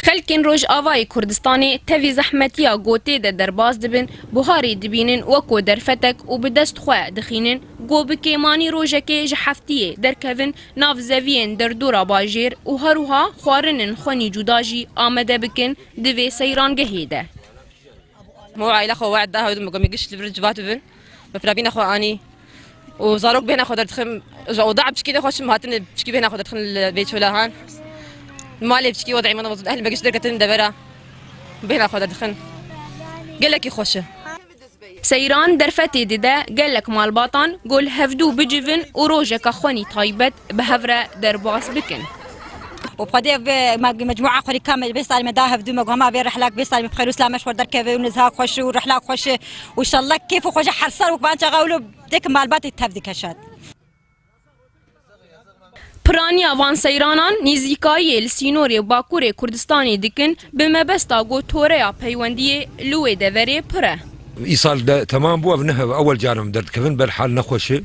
خلکین روج آوای کردستانی تفی زحمتیا گوته ده درباز دبن بوهاری دبینن وکو درفتک و بدست خواه دخینن گو بکیمانی روژکه جحفتیه درکوین ناف زوین در دورا باجیر و هروها خوارنن خونی جداجی آمده بکن دوی سیرانگهی ده. مو عائلة خو وعد ده هودم قام يقش الرجبات بن مفرابين أخو أني وزاروك بينا خو درتخم وضع بشكي ده خوش مهاتن بشكي بينا خو درتخم البيت ولا هان مالي بشكي وضعي ما مظبوط أهل بقش دركتن دبرة بينا خو درتخم قال لك يخش سیران درفتی دیده گلک مالباتان گل هفدو بجیون و روژک خونی تایبت به هفره درباس بکن. وبقدي مجموعة خوري كامل بيصير مداهب دوما وهما في رحلات بيصير بخير وسلام مشوار دركبي ونزهاق خوش ورحلات خوش وإن شاء الله كيف وخوش حرصر وكمان شغالو ديك مالبات التفدي كشات. پرانیا وان سیرانان نیزیکایی لسینوری باکوری کردستانی دکن به مبستا گو توریا پیوندی لوی دوری پره. إيصال ده تمام بو أبنها أول جانب درد كفن بالحال نخوشه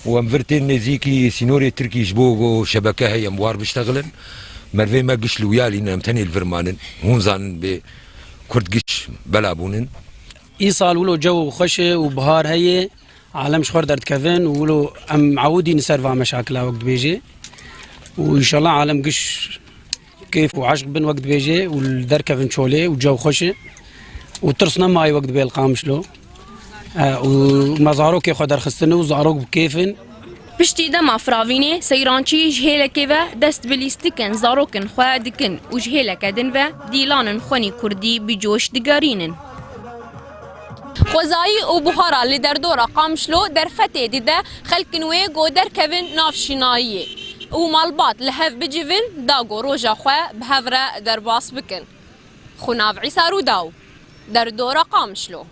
ومفرتين نزيكي سينوري تركي جبوغو شبكة هي أموار بيشتغلن مرفي ما قش لويالي نمتني الفرمانن هون زان بكرد قش بلابونن إيصال ولو جو خشه وبهار هي عالم شخور درد كفن ولو أم عودي نسرفع مشاكلها وقت بيجي وإن شاء الله عالم قش كيف وعشق بن وقت بيجي والدر كفن شولي وجو خشه وترسنا ماي وقت بالقام شلو ومزاروك خو درخستنه وزاروك بكيفن پشتی دما فراوینه سیرانچی جهیلکی و دست بلیستکن زاروکن خواه دکن و جهیلک دن و دیلانن خونی کردی بجوش دگارینن. خوزایی و بوهارا لی در دورا قامشلو در فته دیده خلکنوی گو در کون نافشناییه و مالبات لحف بجیون دا گو روژا خواه بهوره در باس بکن. خوناف عیسارو داو در دورا قامشلو.